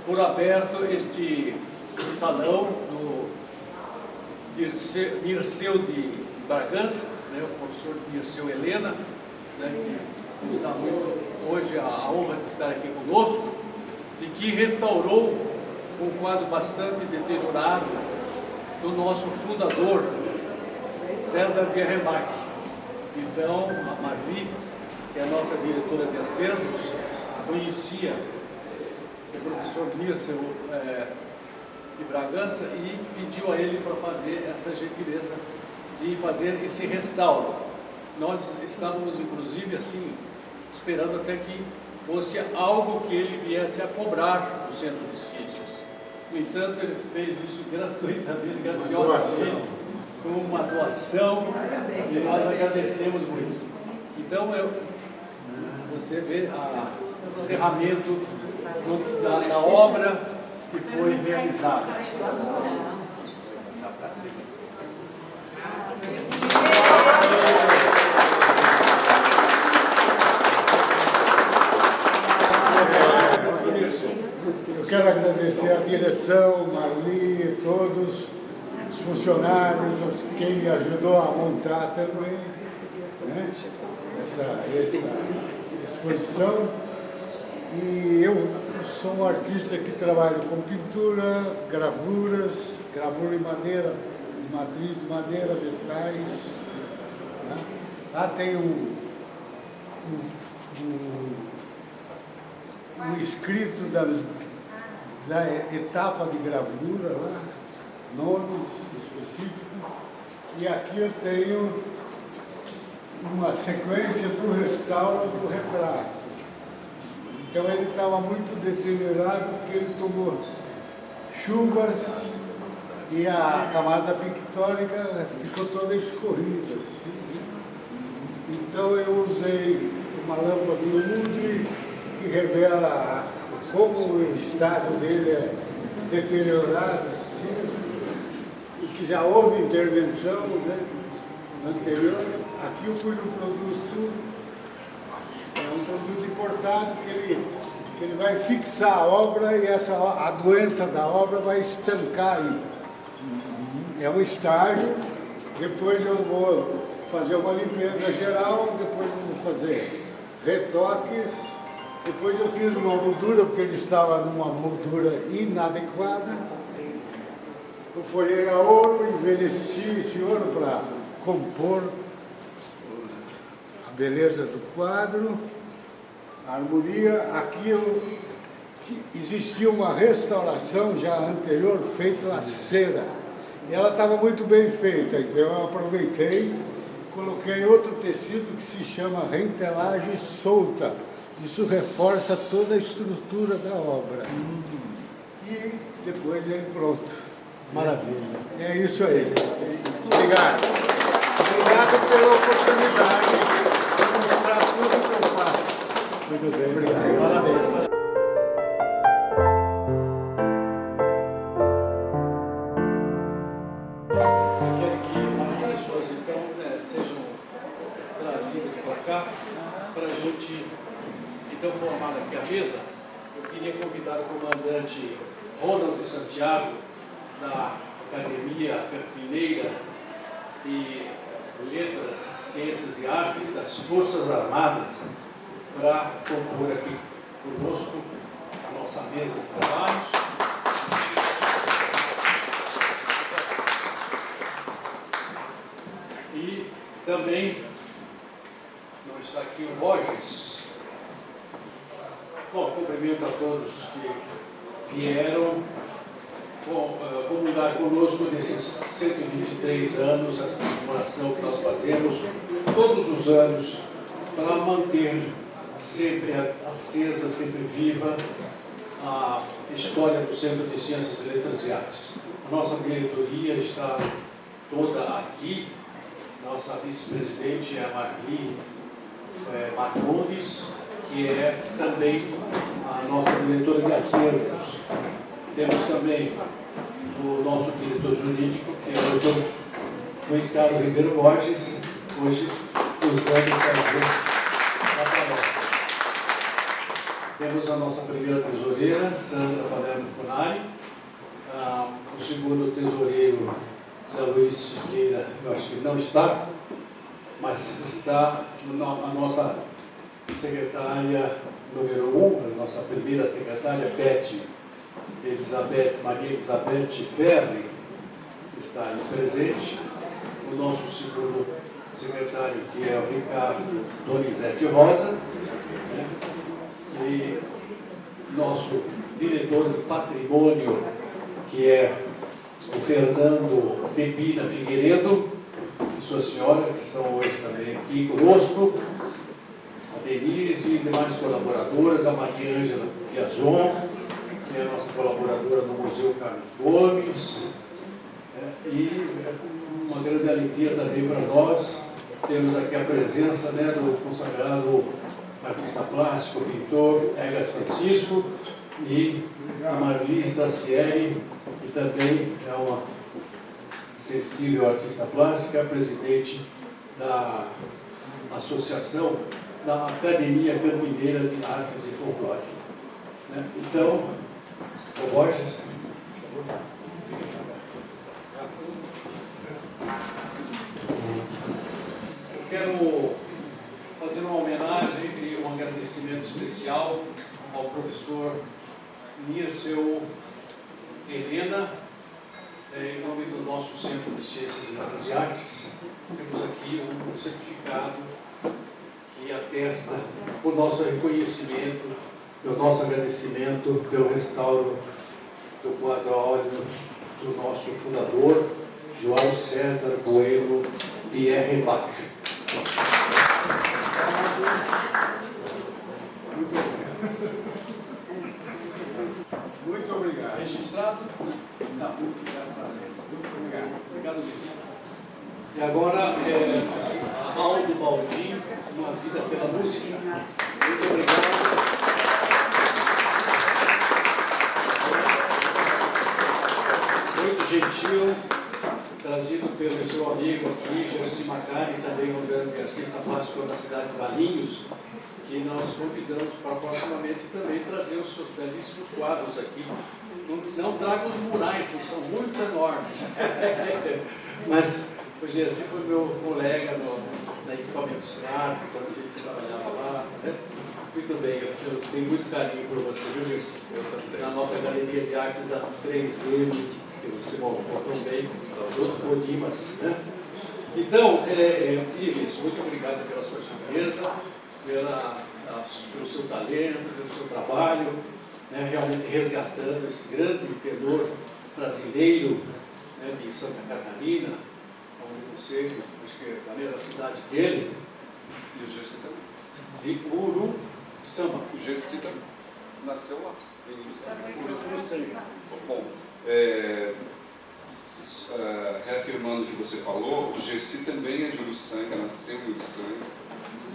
por aberto este salão do Dirceu de Bragança, né, o professor Dirceu Helena, né, que nos dá hoje a honra de estar aqui conosco, e que restaurou um quadro bastante deteriorado do nosso fundador, César Bierremark. Então, a Marli, que é a nossa diretora de acervos, conhecia o professor Dirceu de Bragança e pediu a ele para fazer essa gentileza de fazer esse restauro. Nós estávamos, inclusive, assim, esperando até que fosse algo que ele viesse a cobrar do Centro de Ciências. No entanto, ele fez isso gratuitamente, graciosamente, com uma doação, e nós agradecemos muito. Então, você vê o encerramento da obra que foi realizada. Eu quero agradecer a direção, Marli, todos os funcionários, quem me ajudou a montar também, né, essa exposição. E eu sou um artista que trabalho com pintura, gravuras, gravura em madeira, de matriz de madeira, metais. Né? Lá tem um escrito da etapa de gravura, lá, nomes específicos, e aqui eu tenho uma sequência do restauro do retrato. Então ele estava muito deteriorado porque ele tomou chuvas e a camada pictórica ficou toda escorrida. Assim. Então eu usei uma lâmpada de Ludwig que revela como o estado dele é deteriorado, assim, e que já houve intervenção, né, anterior. Aqui eu fui no produto, é um produto importado que ele vai fixar a obra e a doença da obra vai estancar aí. É um estágio, depois eu vou fazer uma limpeza geral, depois eu vou fazer retoques. Depois eu fiz uma moldura, porque ele estava numa moldura inadequada. Eu folhei a ouro, envelheci esse ouro para compor a beleza do quadro, a harmonia. Aqui existia uma restauração já anterior, feita a cera. E ela estava muito bem feita, então eu aproveitei, coloquei outro tecido que se chama rentelagem solta. Isso reforça toda a estrutura da obra. E depois ele pronto. Maravilha. É isso aí. Obrigado. Obrigado pela oportunidade de mostrar tudo que eu faço. Muito bem. Obrigado. Parabéns. Eu quero que as pessoas, então, sejam trazidas para cá, para a gente, então, formar aqui a mesa. Eu queria convidar o comandante Ronald Santiago, da Academia Mineira de Letras, Ciências e Artes das Forças Armadas, para compor aqui conosco a nossa mesa de trabalhos. E também, não está aqui o Borges. Bom, cumprimento a todos que vieram comungar conosco nesses 123 anos, essa comemoração que nós fazemos todos os anos para manter sempre acesa, sempre viva a história do Centro de Ciências, Letras e Artes. A nossa diretoria está toda aqui, nossa vice-presidente é a Marli Marcondes, que é também a nossa diretora de acervos. Temos também o nosso diretor jurídico, que é o doutor Luiz Carlos Ribeiro Borges, hoje nos dando prazer a palestra. Temos a nossa primeira tesoureira, Sandra Palermo Funari, o segundo tesoureiro, Zé Luiz Siqueira, eu acho que não está, mas está a nossa secretária número 1, a nossa primeira secretária, Maria Elizabeth Ferri, está aí presente. O nosso segundo secretário, que é o Ricardo Donizete Rosa, né? E nosso diretor de patrimônio, que é o Fernando Pepina Figueiredo, e sua senhora, que estão hoje também aqui conosco, a Denise e demais colaboradoras, a Maria Ângela Piazon, que é a nossa colaboradora no Museu Carlos Gomes, e uma grande alegria também para nós, temos aqui a presença, né, do consagrado artista plástico, pintor Egas Francisco, e a Marlis Dacieri, que também é uma sensível artista plástica, presidente da Associação da Academia Campineira de Artes e Folclore. Né? Então, o Borges. Eu quero fazer uma homenagem e um agradecimento especial ao professor Mirceu Helena, em nome do nosso Centro de Ciências Humanas e Artes. Temos aqui um certificado que atesta o nosso reconhecimento, o nosso agradecimento pelo restauro do quadro a óleo do nosso fundador, João César Bueno Pierre Bach. Muito obrigado. Registrado? Não, muito obrigado para vocês. Muito obrigado. Obrigado mesmo. E agora, Aldo Baldin, Uma Vida pela Música. Muito obrigado. Muito gentil, trazido pelo seu amigo aqui, Jerzy Macari, também um grande artista plástico da cidade de Valinhos, que nós convidamos para proximamente também trazer os seus belíssimos quadros aqui. Não traga os murais, porque são muito enormes. Mas o Jerzy foi meu colega na equipamento Sonar, quando a gente trabalhava lá. Né? Muito bem, eu tenho muito carinho por você, viu, Jerzy? Na nossa Galeria de Artes da 3M, que você montou tão bem, junto com o Dimas. Né? Então, Ives, muito obrigado pela sua gentileza, pelo seu talento, pelo seu trabalho, né, realmente resgatando esse grande tenor brasileiro, né, de Santa Catarina, onde você, acho que também era a cidade dele, E o Jerzy também. de Uru Samba. O Jerzy nasceu lá, em Uruçanga. Bom, reafirmando o que você falou, o Jerzy também é de Uruçanga, nasceu em Uruçanga,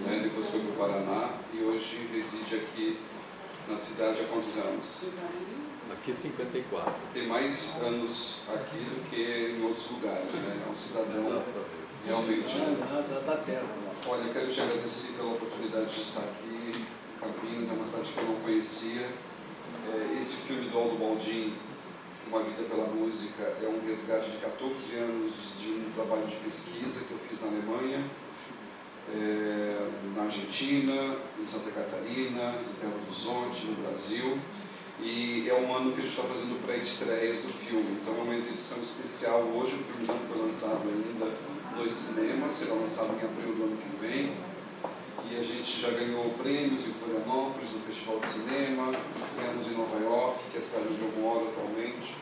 né, depois foi para o Paraná e hoje reside aqui na cidade há quantos anos? Aqui 54. Tem mais anos aqui do que em outros lugares, né? É um cidadão realmente. Da terra. Olha, eu quero te agradecer pela oportunidade de estar aqui em Campinas, é uma cidade que eu não conhecia. Esse filme do Aldo Baldin, Uma Vida pela Música, é um resgate de 14 anos de um trabalho de pesquisa que eu fiz na Alemanha, na Argentina, em Santa Catarina, em Belo Horizonte, no Brasil. E é um ano que a gente está fazendo pré-estreias do filme, então é uma exibição especial hoje. O filme não foi lançado ainda nos cinemas, será lançado em abril do ano que vem. E a gente já ganhou prêmios em Florianópolis, no Festival de Cinema, estreamos em Nova York, que é a cidade onde eu moro atualmente.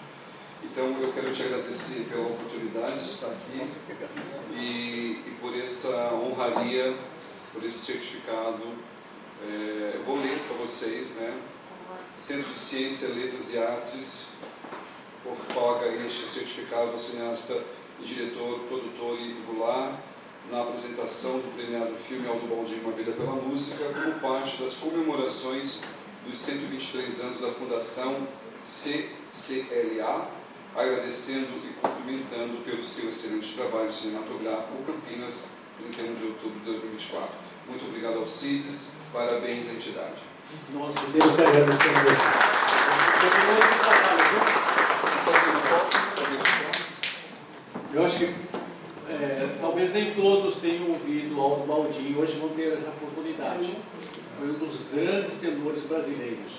Então eu quero te agradecer pela oportunidade de estar aqui e por essa honraria, por esse certificado. Vou ler para vocês, né? Centro de Ciência, Letras e Artes otorga este certificado ao cineasta e diretor, produtor Ivo Goulart, na apresentação do premiado filme Aldo Baldin, Uma Vida pela Música, como parte das comemorações dos 123 anos da Fundação CCLA, agradecendo e cumprimentando pelo seu excelente trabalho cinematográfico, Campinas, 31 de outubro de 2024. Muito obrigado ao CIDES, parabéns à entidade. Nós Deus que agradecemos você. Eu acho que talvez nem todos tenham ouvido Aldo Baldin e hoje vão ter essa oportunidade. Foi um dos grandes tenores brasileiros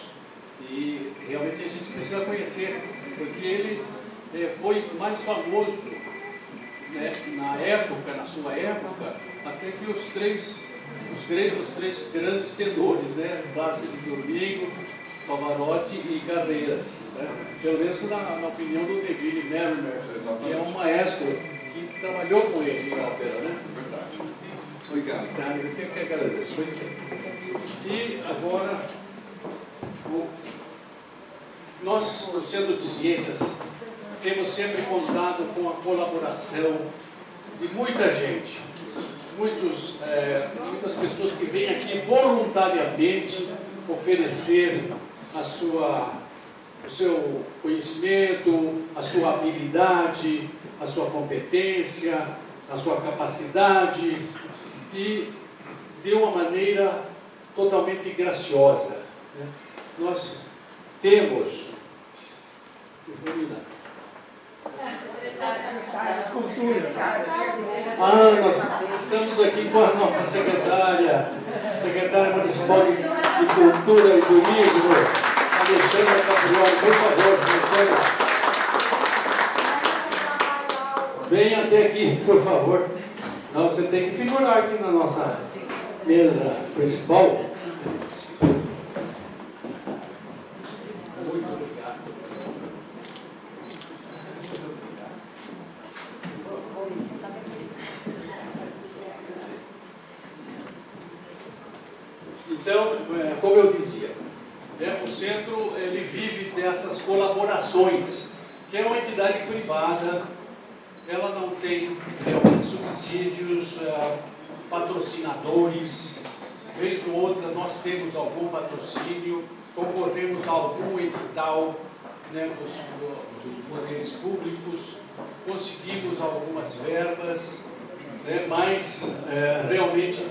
e realmente a gente precisa conhecer, porque ele foi mais famoso, né, na sua época, até que os três grandes tenores, né, Plácido Domingo, Pavarotti e Carreiras, né? Pelo menos na opinião do Neville Merrimer, que é um maestro que trabalhou com ele na ópera, né? Verdade. Obrigado. Eu tenho que agradecer. E agora, nós, no Centro de Ciências, temos sempre contado com a colaboração de muita gente, muitas pessoas que vêm aqui voluntariamente oferecer o seu conhecimento, a sua habilidade, a sua competência, a sua capacidade e de uma maneira totalmente graciosa, né? Nós temos nós estamos aqui com a nossa secretária municipal de Cultura e Turismo, Alexandra Caprioli. Por favor, venha até aqui, por favor. Não, você tem que figurar aqui na nossa mesa principal. Muito obrigado. Então, como eu dizia, o centro ele vive dessas colaborações, que é uma entidade privada, ela não tem realmente subsídios, patrocinadores, vez ou outra nós temos algum patrocínio, concorremos a algum edital, né, dos poderes públicos, conseguimos algumas verbas, né, mas realmente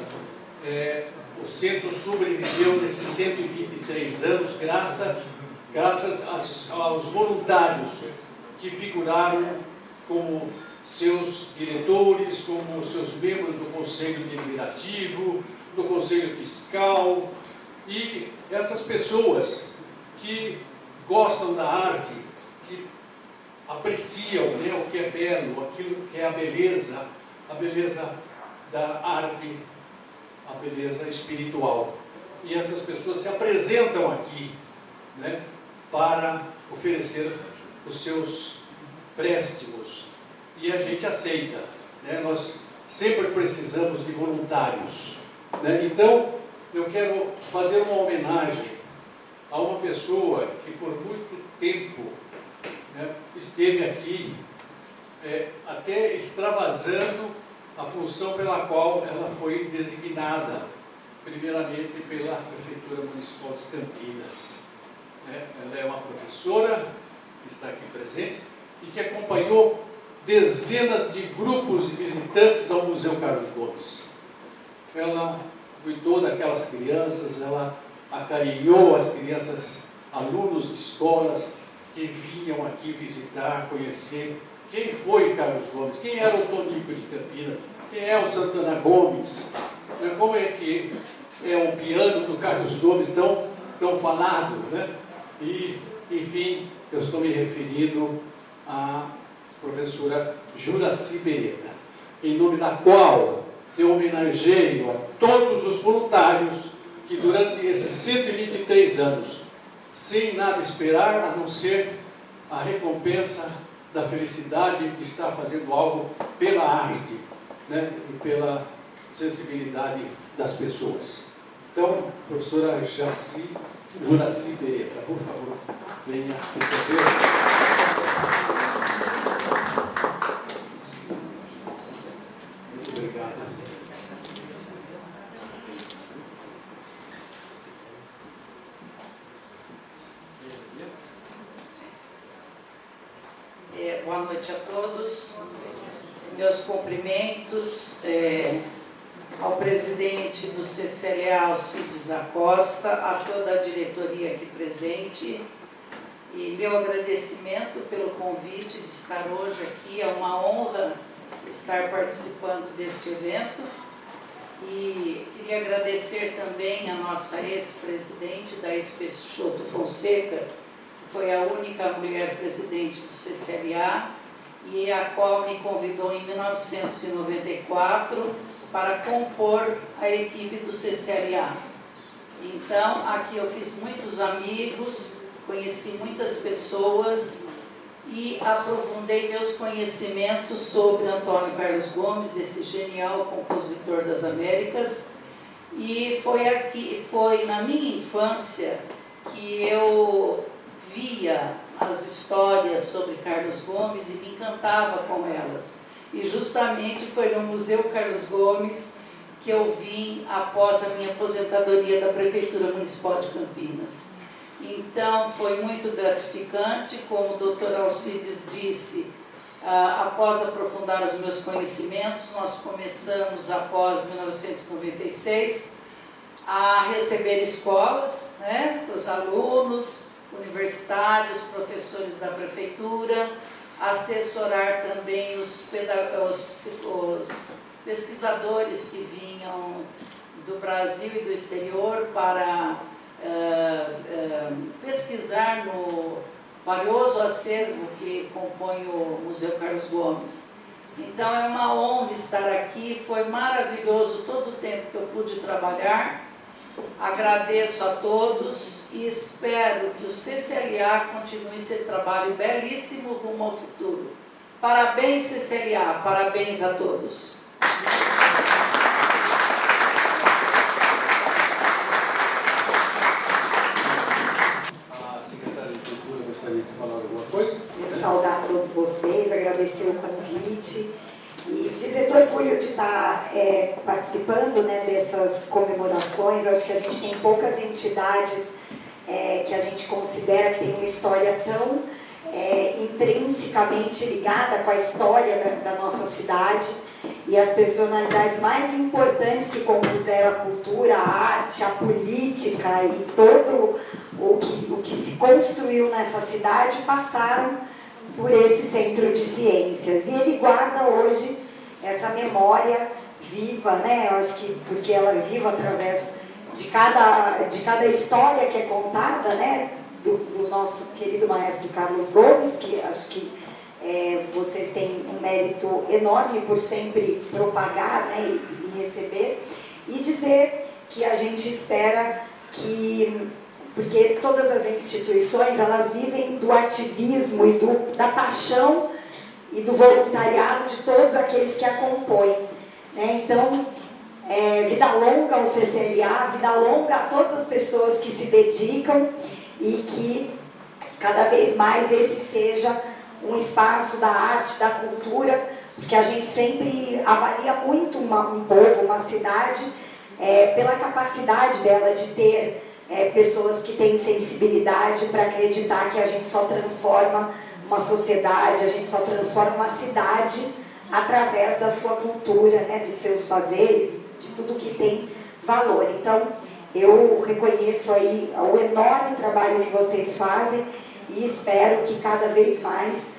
o centro sobreviveu nesses 123 anos graças aos voluntários que figuraram como seus diretores, como seus membros do Conselho Deliberativo, do Conselho Fiscal, e essas pessoas que gostam da arte, que apreciam, né, o que é belo, aquilo que é a beleza da arte, a beleza espiritual. E essas pessoas se apresentam aqui, né, para oferecer os seus préstimos. E a gente aceita, né? Nós sempre precisamos de voluntários, né? Então, eu quero fazer uma homenagem a uma pessoa que por muito tempo, né, esteve aqui, até extravasando a função pela qual ela foi designada, primeiramente pela Prefeitura Municipal de Campinas. Ela é uma professora que está aqui presente e que acompanhou dezenas de grupos de visitantes ao Museu Carlos Gomes. Ela cuidou daquelas crianças, ela acarinhou as crianças, alunos de escolas que vinham aqui visitar, conhecer quem foi Carlos Gomes, quem era o Tonico de Campinas, quem é o Santana Gomes, como é que é o piano do Carlos Gomes tão falado, né? E, enfim, eu estou me referindo à professora Juraci Beretta, em nome da qual eu homenageio a todos os voluntários que durante esses 123 anos, sem nada esperar, a não ser a recompensa da felicidade de estar fazendo algo pela arte, né, e pela sensibilidade das pessoas. Então, professora Juraci Beretta, por favor, venha receber. Muito obrigado. Boa noite a todos. Meus cumprimentos ao presidente do CCLA, Alcides Acosta, a toda a diretoria aqui presente, e meu agradecimento pelo convite de estar hoje aqui. É uma honra estar participando deste evento, e queria agradecer também a nossa ex-presidente da Peixoto Fonseca, que foi a única mulher presidente do CCLA, e a qual me convidou em 1994 para compor a equipe do CCLA. Então, aqui eu fiz muitos amigos, conheci muitas pessoas e aprofundei meus conhecimentos sobre Antônio Carlos Gomes, esse genial compositor das Américas. E foi na minha infância que eu via as histórias sobre Carlos Gomes e me encantava com elas. E justamente foi no Museu Carlos Gomes que eu vim após a minha aposentadoria da Prefeitura Municipal de Campinas. Então foi muito gratificante, como o Dr. Alcides disse, após aprofundar os meus conhecimentos, nós começamos após 1996 a receber escolas, né, os alunos, universitários, professores da prefeitura, assessorar também os pesquisadores que vinham do Brasil e do exterior para pesquisar no valioso acervo que compõe o Museu Carlos Gomes. Então é uma honra estar aqui, foi maravilhoso todo o tempo que eu pude trabalhar. Agradeço a todos e espero que o CCLA continue esse trabalho belíssimo rumo ao futuro. Parabéns, CCLA, parabéns a todos. A secretária de Cultura gostaria de falar alguma coisa? Quero saudar a todos vocês, agradecer o convite e dizer do orgulho de estar participando, né, dessas comemorações. Eu acho que a gente tem poucas entidades que a gente considera que tem uma história tão intrinsecamente ligada com a história da nossa cidade, e as personalidades mais importantes que compuseram a cultura, a arte, a política e todo o que se construiu nessa cidade passaram por esse centro de ciências, e ele guarda hoje essa memória viva, né? Eu acho que porque ela é viva através de cada história que é contada, né? Do nosso querido maestro Carlos Gomes, que acho que vocês têm um mérito enorme por sempre propagar, né, e receber, e dizer que a gente espera que, porque todas as instituições, elas vivem do ativismo e da paixão e do voluntariado de todos aqueles que a compõem, né? Então, vida longa ao CCLA, vida longa a todas as pessoas que se dedicam, e que cada vez mais esse seja um espaço da arte, da cultura, porque a gente sempre avalia muito um povo, uma cidade, pela capacidade dela de ter pessoas que têm sensibilidade para acreditar que a gente só transforma uma sociedade, a gente só transforma uma cidade através da sua cultura, né, dos seus fazeres, de tudo que tem valor. Então, eu reconheço aí o enorme trabalho que vocês fazem e espero que cada vez mais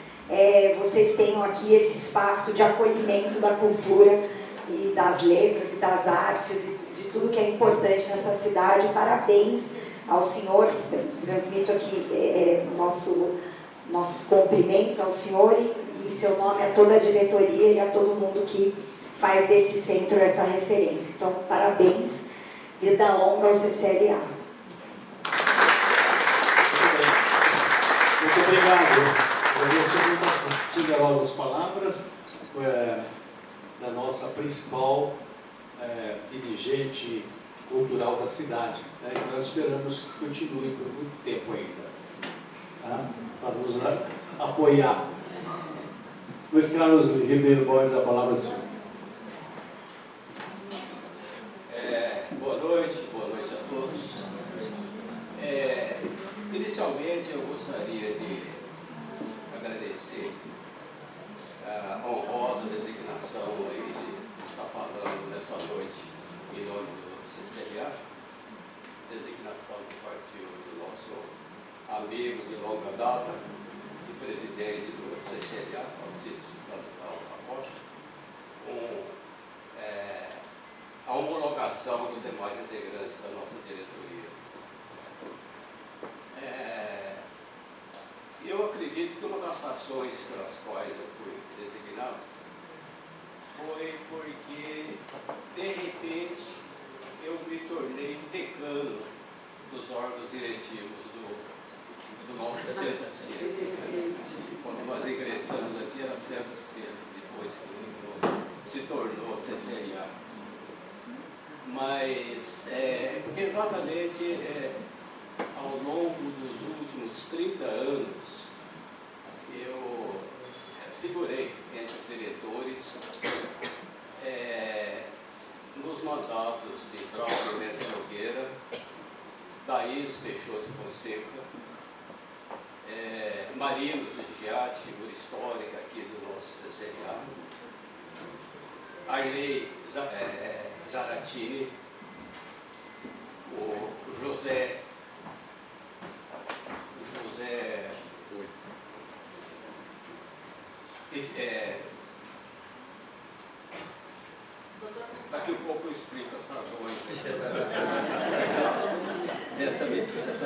vocês tenham aqui esse espaço de acolhimento da cultura e das letras e das artes e de tudo que é importante nessa cidade. Parabéns ao senhor, transmito aqui nossos cumprimentos ao senhor e em seu nome a toda a diretoria e a todo mundo que faz desse centro essa referência. Então, parabéns, vida longa ao CCLA. Muito obrigado. Agradeço muito as generosas palavras da nossa principal dirigente cultural da cidade, né? E nós esperamos que continue por muito tempo ainda, tá? Para nos apoiar. Luiz Carlos Ribeiro Borges, a palavra é sua. Boa noite a todos. Inicialmente eu gostaria de agradecer a honrosa designação aí de estar falando nessa noite CCLA, Alcides Acosta, a homologação dos demais integrantes da nossa diretoria. Eu acredito que uma das razões pelas quais eu fui designado foi porque, de repente, eu me tornei decano dos órgãos diretivos do nosso centro de ciência. Quando nós ingressamos aqui era centro de ciência, depois que se tornou CCLA. Mas, porque exatamente ao longo dos últimos 30 anos, eu figurei entre os diretores nos mandatos de Braulio Mendes Nogueira, Daís Peixoto Fonseca, Marinos Vigiati, figura histórica aqui do nosso CCLA, Arley Zaratini, o José daqui a pouco eu explico as razões dessa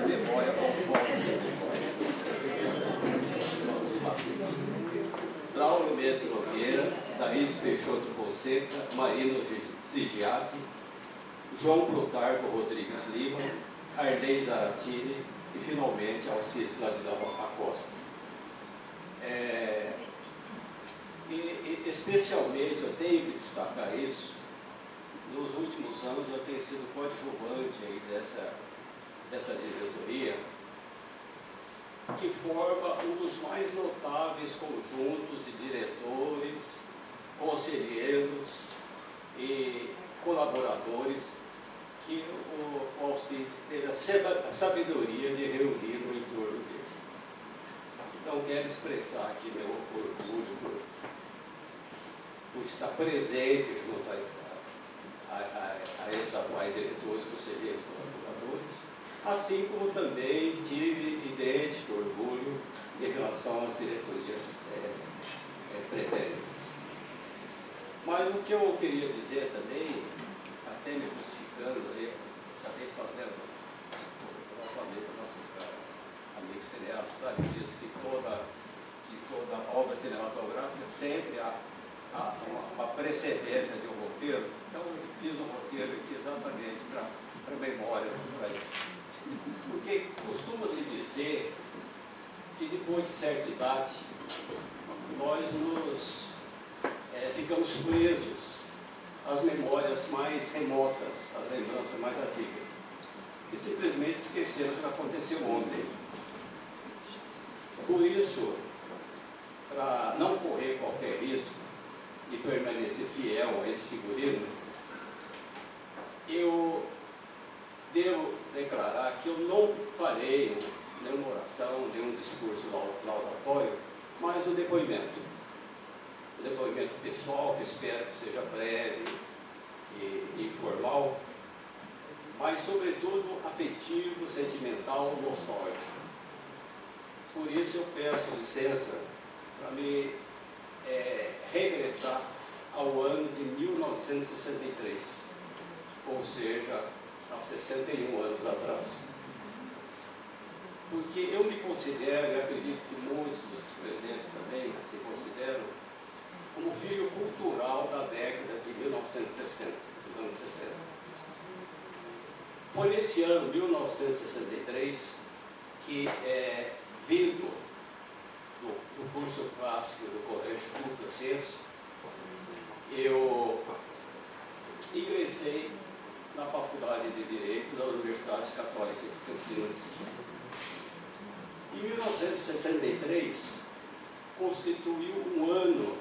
memória Braulio Mendes Nogueira, Daís Peixoto Fonseca, Marino Zigiati, João Plutarco Rodrigues Lima, Arley Zaratini e, finalmente, Alcides Acosta. E, especialmente, eu tenho que destacar isso, nos últimos anos eu tenho sido coadjuvante aí dessa diretoria, que forma um dos mais notáveis conjuntos de diretores, conselheiros e colaboradores que o Alcides teve a sabedoria de reunir no entorno dele. Então, quero expressar aqui meu orgulho por estar presente junto a esses atuais diretores, conselheiros e colaboradores, assim como também tive idêntico orgulho em relação às diretorias pretéritas. Mas o que eu queria dizer também, até me justificando, acabei fazendo o lançamento do nosso amigo cineasta, sabe disso, que toda obra cinematográfica sempre há uma precedência de um roteiro. Então eu fiz um roteiro aqui exatamente para a memória do país. Porque costuma-se dizer que depois de certa idade nós ficamos presos às memórias mais remotas, às lembranças mais antigas, e simplesmente esquecemos o que aconteceu ontem. Por isso, para não correr qualquer risco e permanecer fiel a esse figurino, eu devo declarar que eu não farei nenhuma oração, nenhum discurso laudatório, mas um depoimento. Um depoimento pessoal, que espero que seja breve e informal, mas sobretudo afetivo, sentimental, nostálgico. Por isso eu peço licença para me regressar ao ano de 1963, ou seja, há 61 anos atrás. Porque eu me considero, e acredito que muitos dos presentes também se consideram, como filho cultural da década de 1960, dos anos 60. Foi nesse ano, 1963, que, vindo do curso clássico do Colégio Culta Senso, eu ingressei na Faculdade de Direito da Universidade Católica de Campinas. Em 1963, constituiu um ano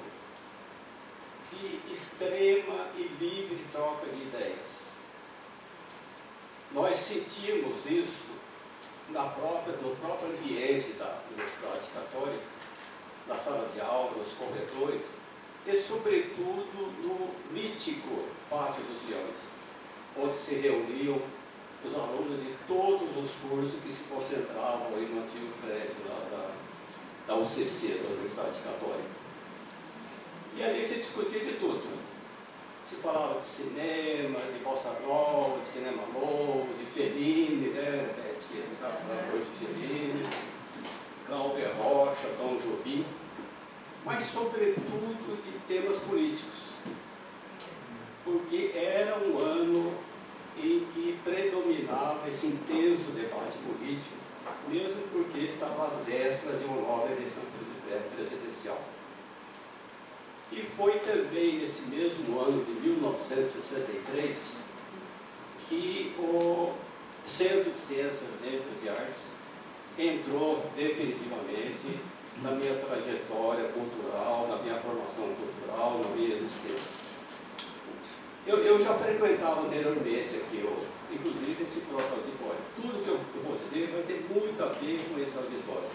de extrema e livre troca de ideias. Nós sentimos isso no próprio ambiente da Universidade Católica, na sala de aula, nos corredores, e sobretudo no mítico Pátio dos Leões, onde se reuniam os alunos de todos os cursos que se concentravam aí no antigo prédio da UCC, da Universidade Católica. E ali se discutia de tudo. Se falava de cinema, de bossa nova, de cinema novo, de Fellini, né? Tinha estava falando hoje de Fellini, Cláudio Rocha, Tom Jobim, mas sobretudo de temas políticos, porque era um ano em que predominava esse intenso debate político, mesmo porque estava às vésperas de uma nova eleição presidencial. E foi também nesse mesmo ano de 1963 que o Centro de Ciências, Letras e Artes entrou definitivamente na minha trajetória cultural, na minha formação cultural, na minha existência. Eu já frequentava anteriormente aqui, inclusive esse próprio auditório. Tudo que eu vou dizer vai ter muito a ver com esse auditório.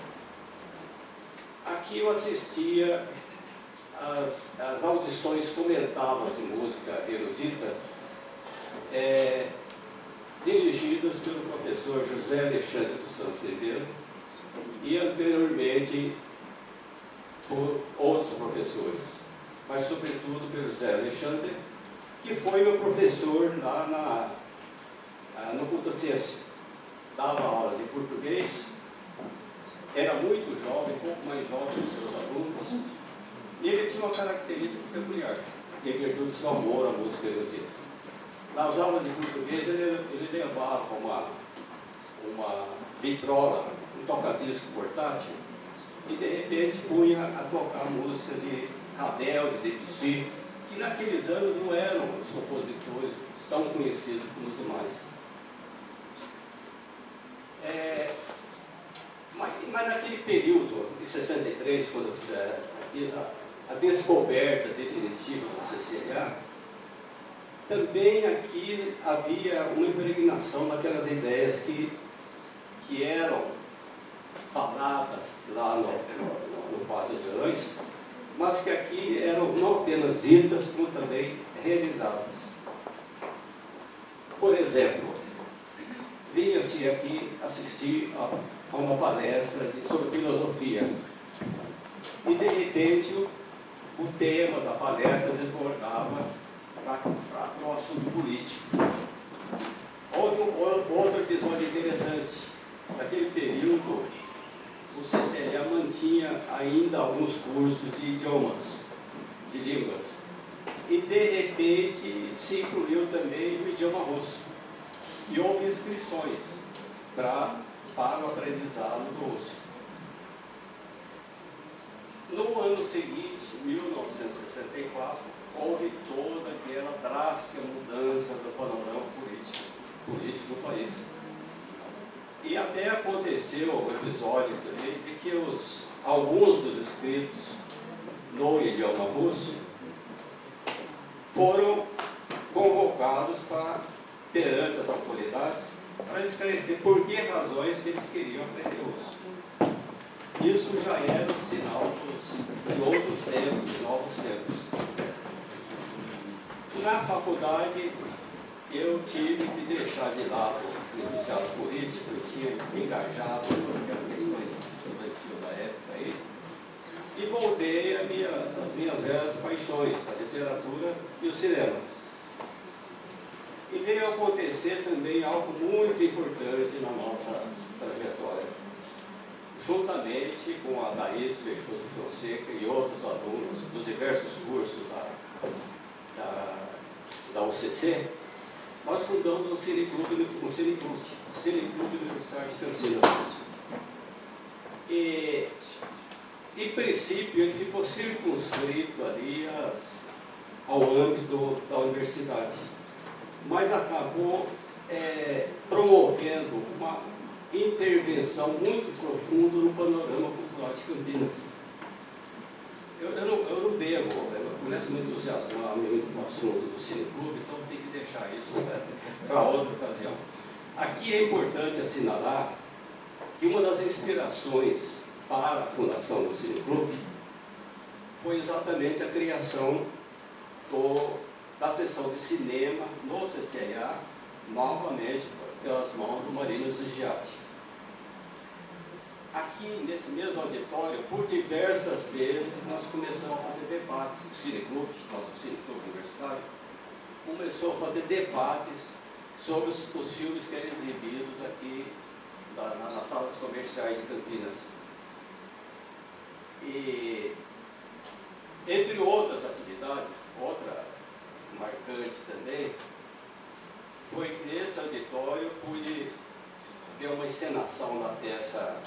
Aqui eu assistia as audições comentadas de música erudita, dirigidas pelo professor José Alexandre dos Santos Ribeiro e anteriormente por outros professores, mas sobretudo pelo José Alexandre, que foi meu professor lá no Culta Ciência. Dava aulas de português, era muito jovem, um pouco mais jovem que os seus alunos, e ele tinha uma característica peculiar, em virtude do seu amor à música erudita. Nas aulas de português ele levava uma vitrola, um toca-disco portátil, e de repente punha a tocar músicas de Ravel, de Debussy, que naqueles anos não eram os compositores tão conhecidos como os demais. Mas naquele período, em 63, quando eu fiz a descoberta definitiva do CCLA, também aqui havia uma impregnação daquelas ideias que eram faladas lá no Paço de Orões, mas que aqui eram não apenas ditas, como também realizadas. Por exemplo, vinha-se aqui assistir a uma palestra sobre filosofia e, de repente, o tema da palestra desbordava para o assunto político. Outro episódio interessante. Naquele período, o CCLA mantinha ainda alguns cursos de idiomas, de línguas. E, de repente, se incluiu também o idioma russo. E houve inscrições para o aprendizado do russo. No ano seguinte, 1964, houve toda aquela drástica mudança do panorama político do país. E até aconteceu o episódio também de que alguns dos inscritos no idioma russo foram convocados perante as autoridades para esclarecer por que razões eles queriam aprender russo. Isso já era um sinal de outros tempos, de novos tempos. Na faculdade, eu tive que deixar de lado o entusiasmo político, eu tinha engajado em questões estudantil da época aí, e voltei às minhas velhas paixões, a literatura e o cinema. E veio acontecer também algo muito importante na nossa trajetória. Juntamente com a Thaís Peixoto Fonseca e outros alunos dos diversos cursos da UCC, nós fundamos o Cineclube Universitário de Campinas. E, em princípio, ele ficou circunscrito ali ao âmbito da universidade, mas acabou promovendo uma intervenção muito profunda no panorama cultural de Campinas. Eu não devo, eu começo a me entusiasmar muito com o assunto do Cineclube, então tenho que deixar isso para outra ocasião. Aqui é importante assinalar que uma das inspirações para a fundação do Cineclube foi exatamente a criação da sessão de cinema no CCLA, novamente pelas mãos do Marino Zigiati. aqui nesse mesmo auditório, por diversas vezes, nós começamos a fazer debates. O Cineclube, nosso Cineclube Universitário, começou a fazer debates sobre os filmes que eram exibidos aqui nas salas comerciais de Campinas. E, entre outras atividades, outra marcante também, foi que nesse auditório pude ver uma encenação da peça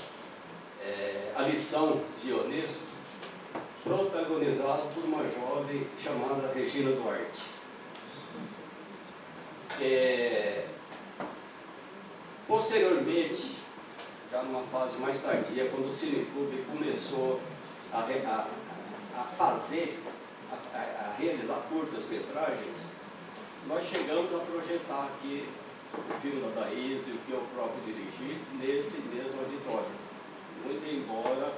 A Lição de Ionesco, protagonizada por uma jovem chamada Regina Duarte. Posteriormente, já numa fase mais tardia, quando o Cineclube começou a realizar curtas-metragens, nós chegamos a projetar aqui o filme da Thaís e o que eu próprio dirigi nesse mesmo auditório. Muito embora a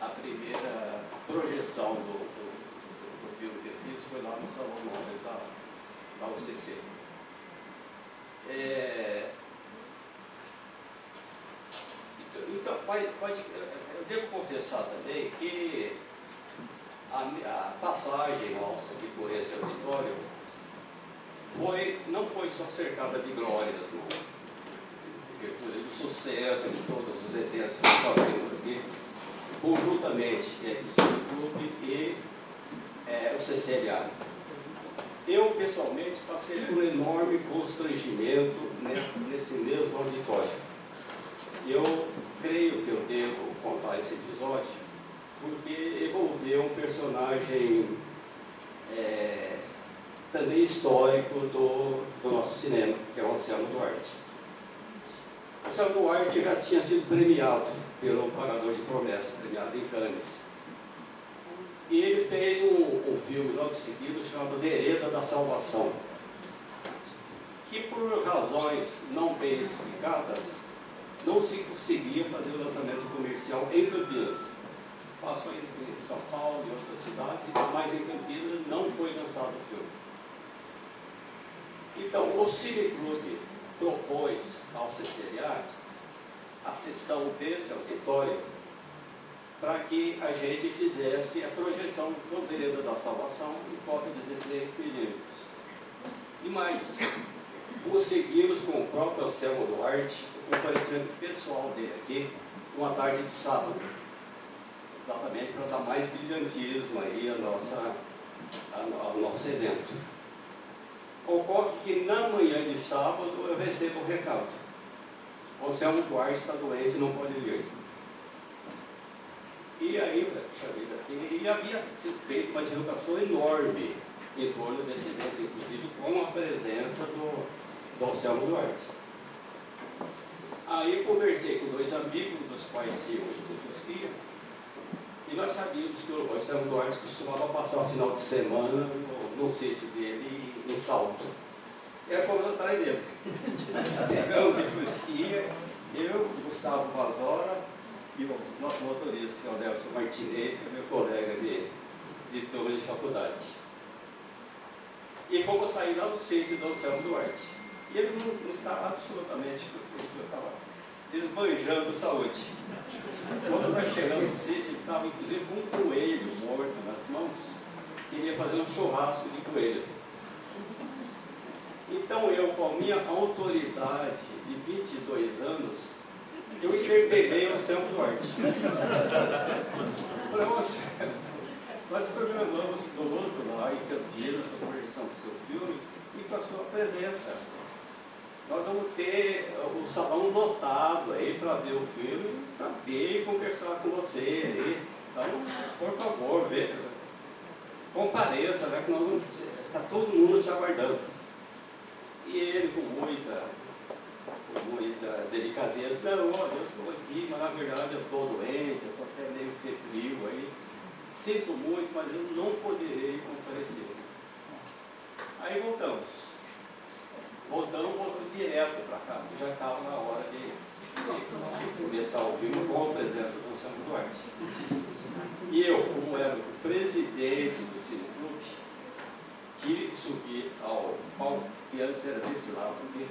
primeira projeção do filme que eu fiz foi lá no Salão Nobre da UCC. Então, eu devo confessar também que a passagem nossa aqui por esse auditório não foi só cercada de glórias, não. Em virtude do sucesso de todos os eventos que nós fazemos aqui, conjuntamente entre o Cineclube e o CCLA. Eu, pessoalmente, passei por um enorme constrangimento nesse mesmo auditório. Eu creio que eu devo contar esse episódio porque envolveu um personagem também histórico do nosso cinema, que é o Anselmo Duarte. O Anselmo Duarte já tinha sido premiado pelo Pagador de Promessas, premiado em Cannes. E ele fez um filme logo seguido chamado Vereda da Salvação, que por razões não bem explicadas, não se conseguia fazer o lançamento comercial em Campinas. Passou em São Paulo e outras cidades, mas em Campinas não foi lançado o filme. Então, o Cineclube propôs ao CCLA a sessão desse auditório para que a gente fizesse a projeção do Vereda da Salvação em cópia 16 milímetros. E mais, conseguimos com o próprio Anselmo Duarte o comparecimento pessoal dele aqui, uma tarde de sábado, exatamente para dar mais brilhantismo aí ao nosso evento. Ocorre que na manhã de sábado eu recebo o recado: o Anselmo Duarte está doente e não pode vir. E aí, puxa vida, e havia sido feita uma divulgação enorme em torno desse evento, inclusive com a presença do Anselmo Duarte. Aí conversei com dois amigos dos quais tínhamos do Fusquia, e nós sabíamos que o Anselmo Duarte costumava passar o final de semana no sítio dele em Salto. E aí fomos atrás dele. Pegamos de Fusquia, eu, Gustavo Vazora e o nosso motorista, que é o Nelson Martinez, que é meu colega de turma de faculdade. E fomos sair lá no sítio do Anselmo Duarte. E ele não estava absolutamente, eu estava esbanjando saúde. Quando nós chegamos no sítio, ele estava inclusive com um coelho morto nas mãos, queria fazer um churrasco de coelho. Então eu, com a minha autoridade de 22 anos, eu interpelei o Anselmo Duarte. Falei: nós programamos todo lá em Campinas a projeção do seu filme e com a sua presença. Nós vamos ter o salão lotado aí para ver o filme, para ver e conversar com você aí. Então, por favor, compareça, né, que nós vamos, está todo mundo te aguardando. E ele, com muita delicadeza: não, olha, eu estou aqui, mas na verdade eu estou doente, eu estou até meio febril aí, sinto muito, mas eu não poderei comparecer. Aí voltamos direto para cá, já estava na hora de começar o filme com a presença do Anselmo Duarte. E eu, como era o presidente do Cineclube, tive que subir ao palco, que antes era desse lado, porque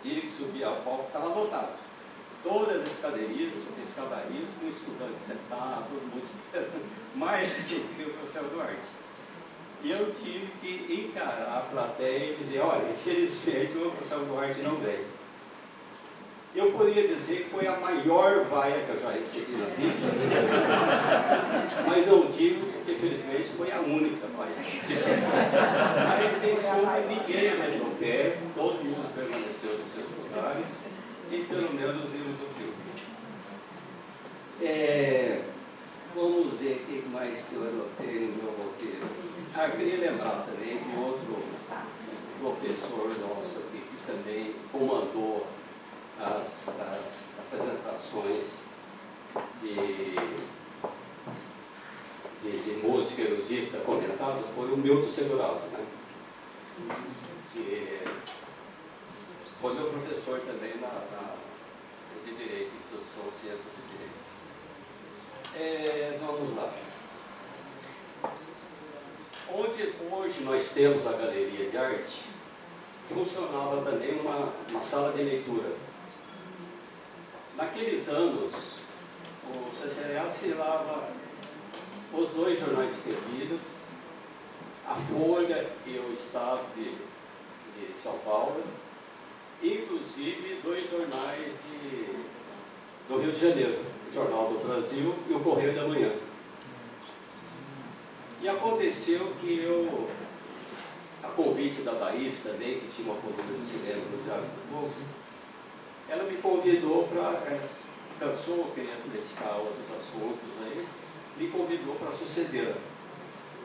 tive que subir ao palco, estava lotado. todas as escadarias com estudantes sentados, todo mundo esperando, mais que o professor Duarte. E eu tive que encarar a plateia e dizer, olha, infelizmente o professor Duarte não veio. Eu poderia dizer que foi a maior vaia que eu já recebi na vida, mas não digo porque, infelizmente, foi a única vaia. Mas, em suma, ninguém arredou o pé, todo mundo permaneceu nos seus lugares e, pelo menos, vimos o filme. Vamos ver o que mais que eu anotei no meu roteiro. Eu queria lembrar também que outro professor nosso aqui, que também comandou as apresentações de música erudita comentada foi o Milton Segurado, né? Que foi meu professor também de Direito, Introdução às Ciências de Direito. Vamos lá. Onde hoje nós temos a Galeria de Arte, funcionava também uma sala de leitura. Naqueles anos, o CCLA assinava os 2 jornais esquecidos, a Folha e o Estado de São Paulo, inclusive 2 jornais do Rio de Janeiro, o Jornal do Brasil e o Correio da Manhã. E aconteceu que eu, a convite da Thaís também, que tinha uma coluna de cinema do Diário do Povo, ela me convidou para, cansou, queria se dedicar a outros assuntos aí, me convidou para sucedê-la.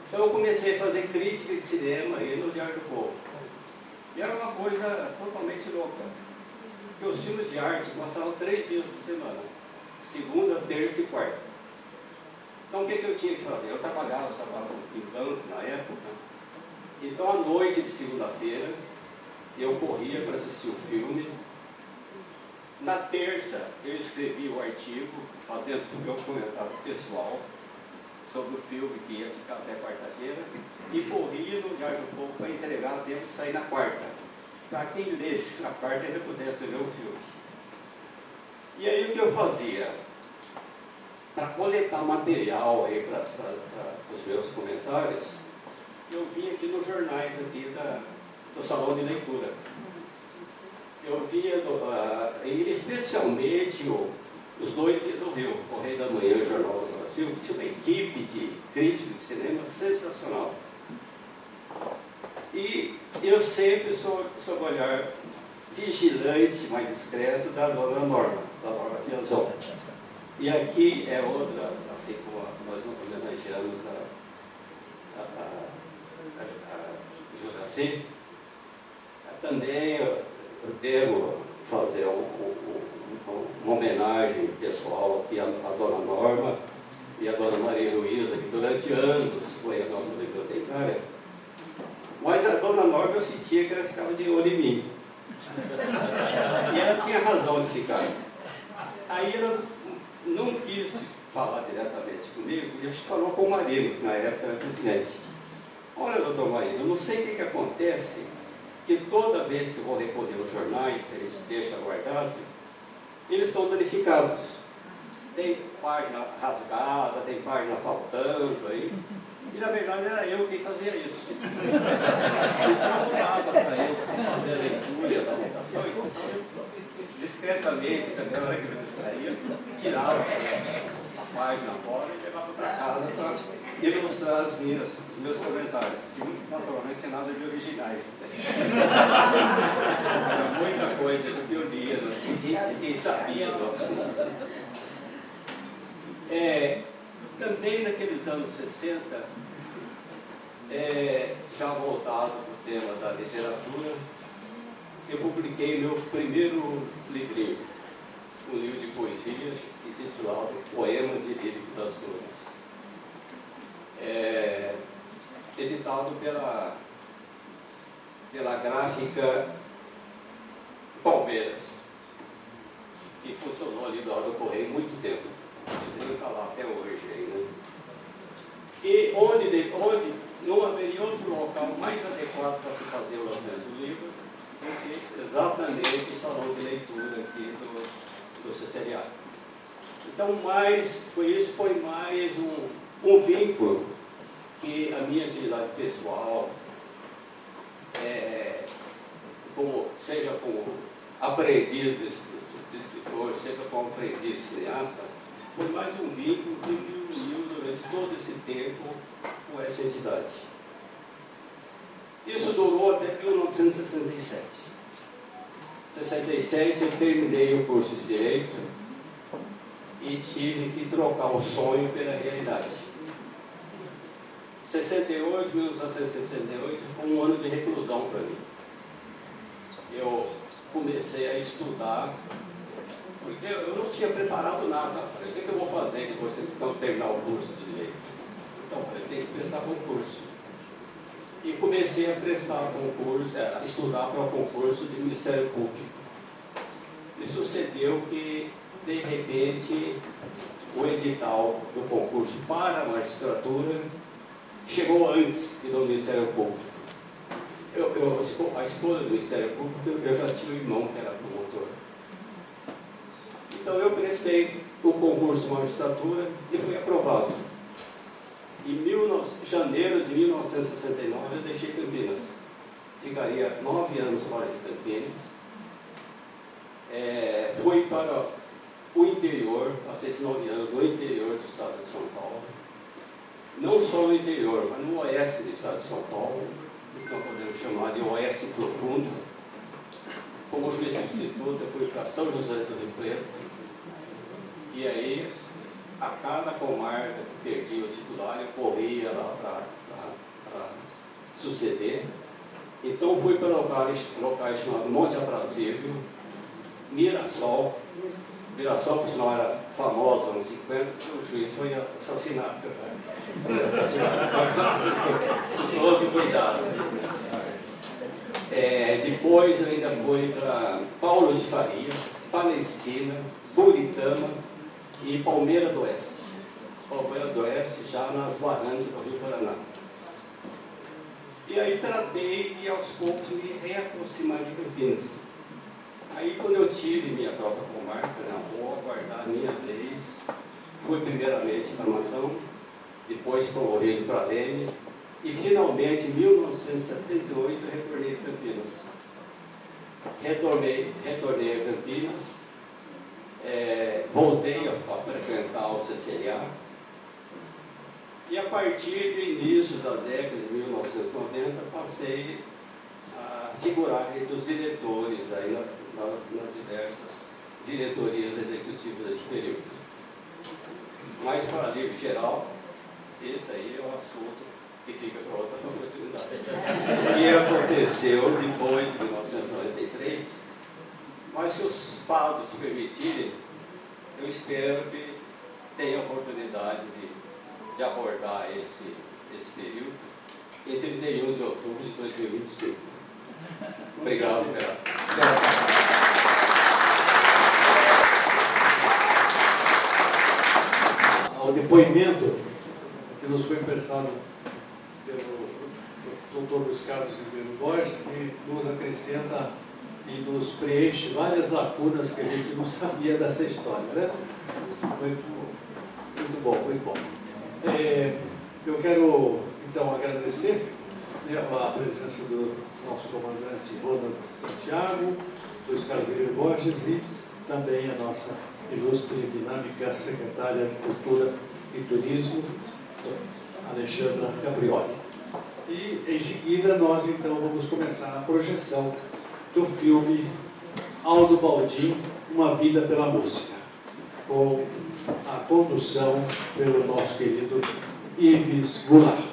Então eu comecei a fazer crítica de cinema aí no Diário do Povo. E era uma coisa totalmente louca, porque os filmes de arte passavam 3 dias por semana, segunda, terça e quarta. Então o que eu tinha que fazer? Eu trabalhava em banco na época, então à noite de segunda-feira eu corria para assistir o filme. Na terça, eu escrevi o artigo, fazendo o meu comentário pessoal sobre o filme que ia ficar até quarta-feira, e corria no Diário do Povo para entregar a tempo de sair na quarta, para quem lesse na quarta ainda pudesse ver o filme. E aí o que eu fazia? Para coletar material aí para os meus comentários, eu vinha aqui nos jornais aqui do Salão de Leitura. Eu via, especialmente os 2 do Rio, o Correio da Manhã e o Jornal do Brasil, que tinha uma equipe de críticos de cinema sensacional. E eu sempre sob o olhar vigilante, mais discreto, da dona Norma Piazzolla. E aqui é outra, assim como nós homenageamos a Juraci, também eu devo fazer uma homenagem pessoal aqui à dona Norma e à dona Maria Luísa, que durante anos foi a nossa bibliotecária. Mas a dona Norma eu sentia que ela ficava de olho em mim. E ela tinha razão de ficar. Aí ela não quis falar diretamente comigo, e acho que falou com o Marino, que na época era presidente. Olha, doutor Marino, eu não sei o que acontece, que toda vez que eu vou recolher os jornais, eles deixam guardados, eles são danificados. Tem página rasgada, tem página faltando aí. E na verdade era eu quem fazia isso. Então não dava para eu fazer a leitura e as anotações. Então, discretamente, também na hora que eu me distraía, tirava a página fora e levava para casa para ilustrar os meus comentários, que naturalmente não nada de originais. Era muita coisa do que eu lia, de quem sabia do assunto. Também naqueles anos 60, já voltado para o tema da literatura, eu publiquei meu primeiro livrinho, um livro de poesias, intitulado Poema de Lírico das Dores. Editado pela gráfica Palmeiras, que funcionou ali do lado do Correio muito tempo. O livro está lá até hoje aí, né? E onde não haveria outro local mais adequado para se fazer o lançamento do livro do que exatamente o salão de leitura aqui do CCLA. Então, foi mais um vínculo que a minha atividade pessoal, seja como aprendiz de escritor, seja como aprendiz de cineasta, foi mais um vínculo que me uniu durante todo esse tempo com essa entidade. Isso durou até 1967. Em 67 eu terminei o curso de Direito e tive que trocar o sonho pela realidade. 1968 foi um ano de reclusão para mim. Eu comecei a estudar, porque eu não tinha preparado nada. Falei, o que eu vou fazer depois de terminar o curso de Direito? Então, eu tenho que prestar concurso. E comecei a prestar concurso, a estudar para o concurso de Ministério Público. E sucedeu que, de repente, o edital do concurso para a magistratura chegou antes do Ministério Público. A escolha do Ministério Público, eu já tinha um irmão que era promotor. Então eu prestei o concurso de magistratura e fui aprovado. Em janeiro de 1969 eu deixei Campinas. Ficaria 9 anos fora de Campinas. Fui para o interior, passei esses 9 anos no interior do estado de São Paulo. Não só no interior, mas no oeste do estado de São Paulo, que nós podemos chamar de oeste profundo. Como juiz substituto, eu fui para São José do Rio Preto. E aí, a cada comarca que perdia o titular, eu corria lá para suceder. Então, fui para locais chamados Monte Aprazível, Mirassol. Mirassol, por sinal, era famosa nos anos 50, o juiz foi assassinado. Todo cuidado. Depois eu ainda fui para Paulo de Faria, Palestina, Buritama e Palmeira do Oeste. Palmeira do Oeste, já nas barrancas do Rio Paraná. E aí tratei de, aos poucos, me reaproximar de Campinas. Aí, quando eu tive minha própria comarca, vou aguardar minhas leis, fui primeiramente para Matão, depois promovido para Leme, e finalmente, em 1978, eu retornei a Campinas. Retornei a Campinas, voltei a frequentar o CCLA, e a partir do início da década de 1990, passei a figurar entre os diretores aí nas diversas diretorias executivas desse período. Mas, para livre geral, esse aí é um assunto que fica para outra oportunidade. O que aconteceu depois de 1993, mas se os fatos permitirem, eu espero que tenha a oportunidade de abordar esse período em 31 de outubro de 2025. Obrigado, Geraldo. Ao depoimento que nos foi prestado pelo Dr. Luiz Carlos Ribeiro Borges, que nos acrescenta e nos preenche várias lacunas que a gente não sabia dessa história, né? Muito bom, muito bom. Eu quero, então, agradecer, né, a presença do nosso comandante Ronald Santiago, Luiz Carlos Ribeiro Borges e também a nossa ilustre e dinâmica secretária de Cultura e Turismo, Alexandra Caprioli. E, em seguida, nós, então, vamos começar a projeção do filme Aldo Baldin, Uma Vida pela Música, com a condução pelo nosso querido Yves Goulart.